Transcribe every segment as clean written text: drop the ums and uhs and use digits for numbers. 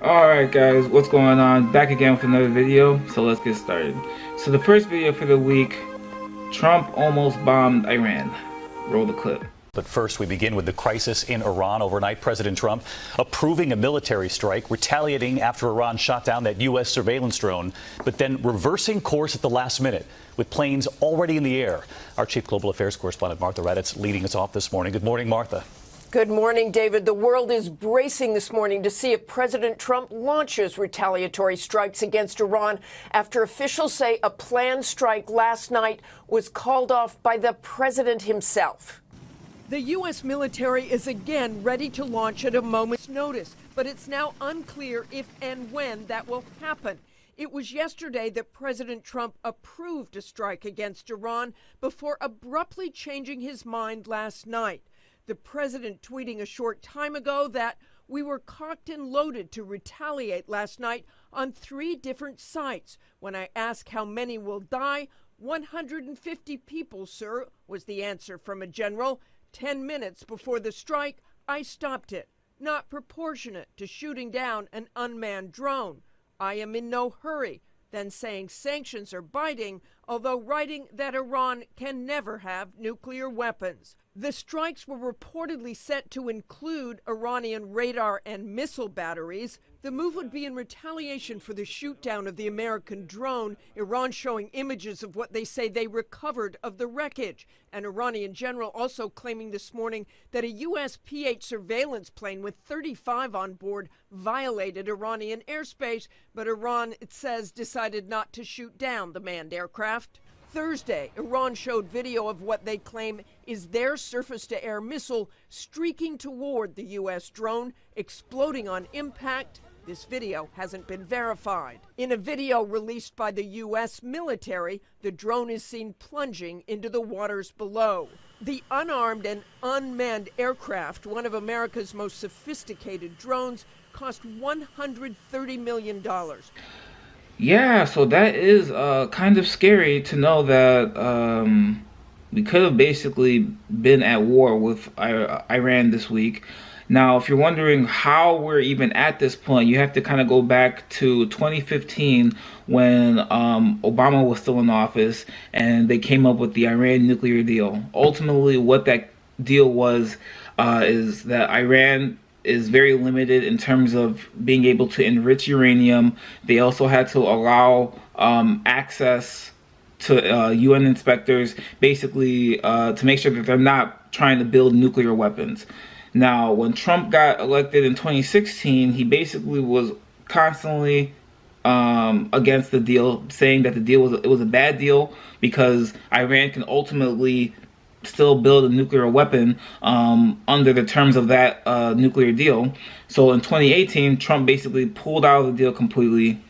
Alright guys, what's going on? Back again with another video, so let's get started. So the first video for the week, Trump almost bombed Iran. Roll the clip. But first, we begin with the crisis in Iran. Overnight, President Trump approving a military strike, retaliating after Iran shot down that U.S. surveillance drone, but then reversing course at the last minute with planes already in the air. Our chief global affairs correspondent, Martha Raddatz, leading us off this morning. Good morning, Martha. Good morning, David. The world is bracing this morning to see if President Trump launches retaliatory strikes against Iran after officials say a planned strike last night was called off by the president himself. The U.S. military is again ready to launch at a moment's notice, but it's now unclear if and when that will happen. It was yesterday that President Trump approved a strike against Iran before abruptly changing his mind last night. The president tweeting a short time ago that we were cocked and loaded to retaliate last night on 3 different sites. When I ask how many will die, 150 people, sir, was the answer from a general. 10 minutes before the strike, I stopped it. Not proportionate to shooting down an unmanned drone. I am in no hurry. Then saying sanctions are biting, although writing that Iran can never have nuclear weapons. The strikes were reportedly set to include Iranian radar and missile batteries. The move would be in retaliation for the shoot-down of the American drone, Iran showing images of what they say they recovered of the wreckage. An Iranian general also claiming this morning that a U.S. P-8 surveillance plane with 35 on board violated Iranian airspace, but Iran, it says, decided not to shoot down the manned aircraft. Thursday, Iran showed video of what they claim is their surface-to-air missile streaking toward the U.S. drone, exploding on impact. This video hasn't been verified. In a video released by the U.S. military, the drone is seen plunging into the waters below. The unarmed and unmanned aircraft, one of America's most sophisticated drones, cost $130 million. Yeah, so that is kind of scary to know that we could have basically been at war with Iran this week. Now, if you're wondering how we're even at this point, you have to kind of go back to 2015 when Obama was still in office and they came up with the Iran nuclear deal. Ultimately, what that deal was is that Iran is very limited in terms of being able to enrich uranium. They also had to allow access to UN inspectors, basically to make sure that they're not trying to build nuclear weapons. Now, when Trump got elected in 2016, he basically was constantly against the deal, saying that the deal was a bad deal because Iran can ultimately still build a nuclear weapon under the terms of that nuclear deal. So in 2018, Trump basically pulled out of the deal completely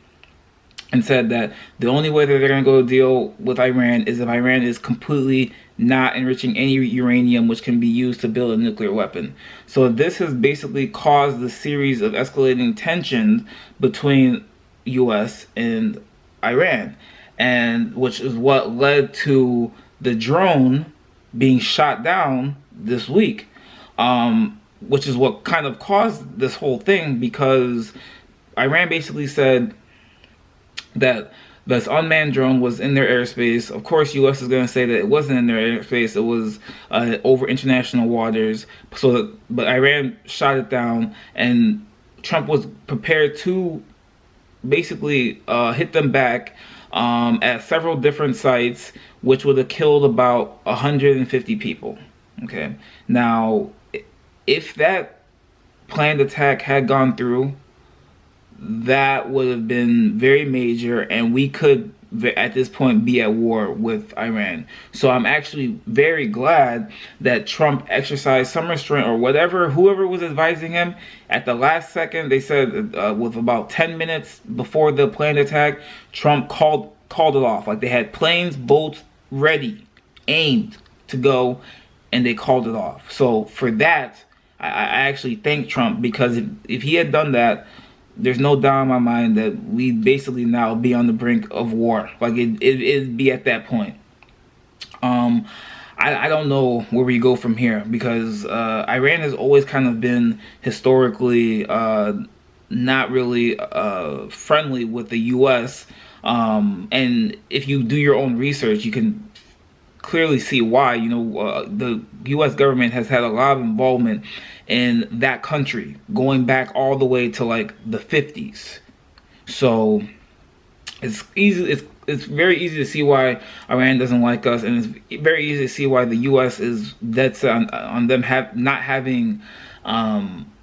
and said that the only way that they're going to go deal with Iran is if Iran is completely not enriching any uranium which can be used to build a nuclear weapon. So this has basically caused a series of escalating tensions between US and Iran, and which is what led to the drone being shot down this week, which is what kind of caused this whole thing, because Iran basically said that this unmanned drone was in their airspace. Of course, U.S. is going to say that it wasn't in their airspace. It was over international waters. But Iran shot it down, and Trump was prepared to basically hit them back at several different sites, which would have killed about 150 people. Okay. Now, if that planned attack had gone through, that would have been very major, and we could at this point be at war with Iran. So I'm actually very glad that Trump exercised some restraint, or whoever was advising him at the last second. They said with about 10 minutes before the planned attack, Trump called it off. Like, they had planes, boats ready, aimed to go, and they called it off. So for that, I actually thank Trump, because if he had done that, there's no doubt in my mind that we'd basically now be on the brink of war. Like, it'd be at that point. I don't know where we go from here, because Iran has always kind of been historically not really friendly with the U.S. And if you do your own research, you can clearly see why. The U.S. government has had a lot of involvement in that country, going back all the way to like the 50s. So it's easy. It's very easy to see why Iran doesn't like us, and it's very easy to see why the U.S. is dead set on them not having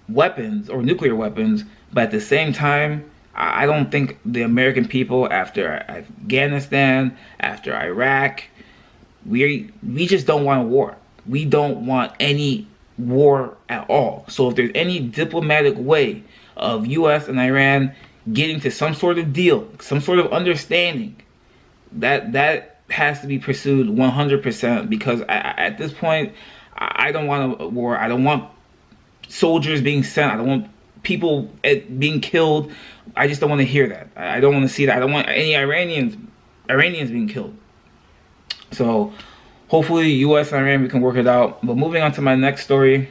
weapons or nuclear weapons. But at the same time, I don't think the American people, after Afghanistan, after Iraq, we just don't want a war. We don't want any war at all. So if there's any diplomatic way of U.S. and Iran getting to some sort of deal, some sort of understanding, that has to be pursued 100%, because at this point, I don't want a war. I don't want soldiers being sent. I don't want people being killed. I just don't want to hear that. I don't want to see that. I don't want any Iranians being killed. So hopefully U.S. and Iran, we can work it out. But moving on to my next story,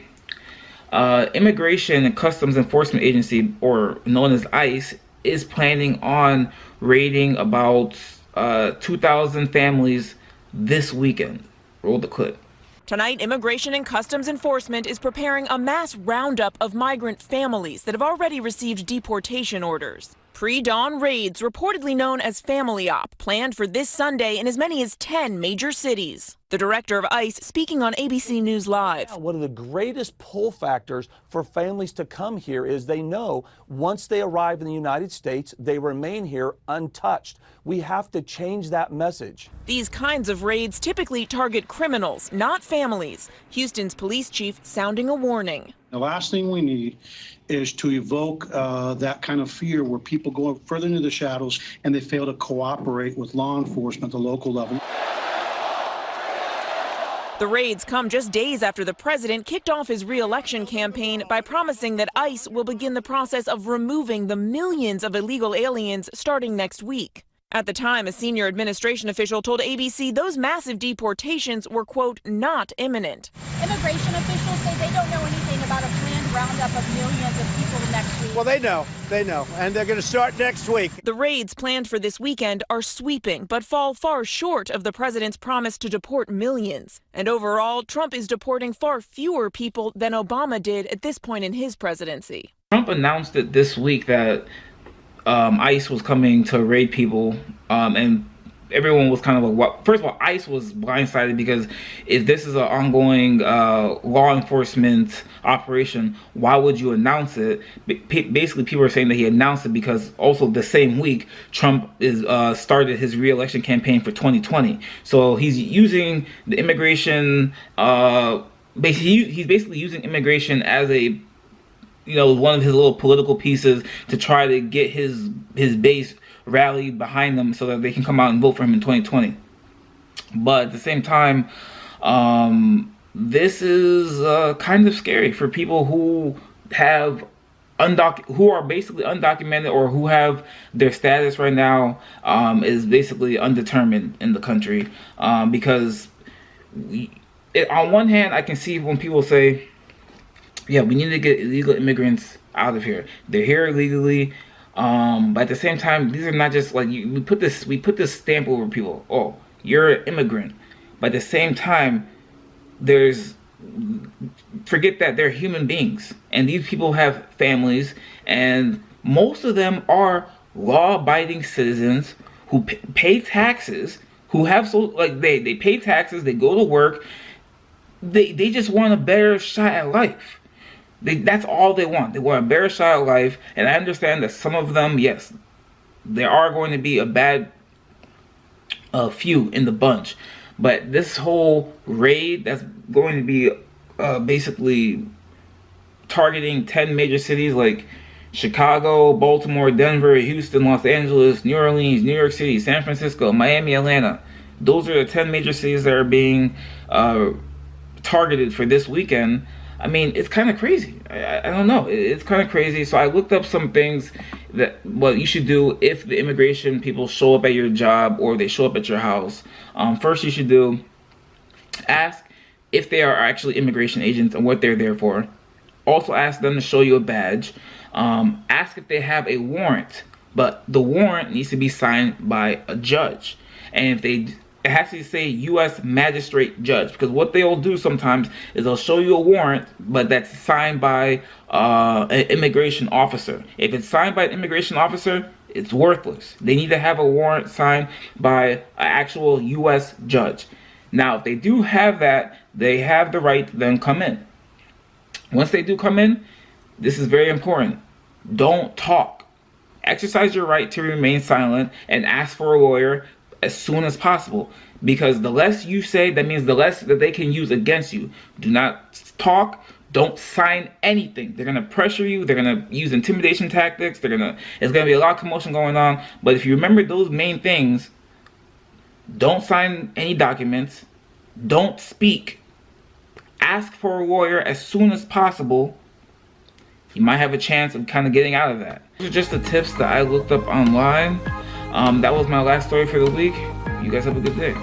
Immigration and Customs Enforcement Agency, or known as ICE, is planning on raiding about 2,000 families this weekend. Roll the clip. Tonight, Immigration and Customs Enforcement is preparing a mass roundup of migrant families that have already received deportation orders. Pre-dawn raids, reportedly known as Family Op, planned for this Sunday in as many as 10 major cities. The director of ICE speaking on ABC News Live. One of the greatest pull factors for families to come here is they know once they arrive in the United States, they remain here untouched. We have to change that message. These kinds of raids typically target criminals, not families. Houston's police chief sounding a warning. The last thing we need is to evoke that kind of fear where people go further into the shadows and they fail to cooperate with law enforcement at the local level. The raids come just days after the president kicked off his re-election campaign by promising that ICE will begin the process of removing the millions of illegal aliens starting next week. At the time, a senior administration official told ABC those massive deportations were, quote, not imminent. Immigration officials say they don't know anything about a planned roundup of millions of people next week. Well, they know, and they're going to start next week. The raids planned for this weekend are sweeping, but fall far short of the president's promise to deport millions. And overall, Trump is deporting far fewer people than Obama did at this point in his presidency. Trump announced it this week that ICE was coming to raid people, and everyone was kind of like, what? First of all, ICE was blindsided, because if this is an ongoing law enforcement operation, why would you announce it? Basically, people are saying that he announced it because also the same week Trump is started his re-election campaign for 2020. So he's using the immigration. He's basically using immigration as a one of his little political pieces to try to get his base rallied behind them so that they can come out and vote for him in 2020. But at the same time, this is kind of scary for people who have who are basically undocumented, or who have their status right now is basically undetermined in the country. Because on one hand, I can see when people say, yeah, we need to get illegal immigrants out of here. They're here illegally, but at the same time, these are not just like we put this stamp over people. Oh, you're an immigrant. But at the same time, forget that they're human beings, and these people have families, and most of them are law-abiding citizens who pay taxes, who have they pay taxes, they go to work, they just want a better shot at life. That's all they want. They want a better shot at life. And I understand that some of them, yes, there are going to be a bad few in the bunch. But this whole raid that's going to be basically targeting 10 major cities like Chicago, Baltimore, Denver, Houston, Los Angeles, New Orleans, New York City, San Francisco, Miami, Atlanta. Those are the 10 major cities that are being targeted for this weekend. I mean, it's kind of crazy. I don't know. It's kind of crazy. So I looked up some things that what you should do if the immigration people show up at your job or they show up at your house. First, you should ask if they are actually immigration agents and what they're there for. Also, ask them to show you a badge. ask if they have a warrant, but the warrant needs to be signed by a judge. And if it has to say U.S. magistrate judge, because what they'll do sometimes is they'll show you a warrant, but that's signed by an immigration officer. If it's signed by an immigration officer, it's worthless. They need to have a warrant signed by an actual U.S. judge. Now, if they do have that, they have the right to then come in. Once they do come in, this is very important. Don't talk. Exercise your right to remain silent and ask for a lawyer as soon as possible, because the less you say, that means the less that they can use against you. Do not talk. Don't sign anything. They're gonna pressure you. They're gonna use intimidation tactics. There's gonna be a lot of commotion going on. But if you remember those main things, don't sign any documents. Don't speak. Ask for a lawyer as soon as possible. You might have a chance of kind of getting out of that. These are just the tips that I looked up online. That was my last story for the week. You guys have a good day.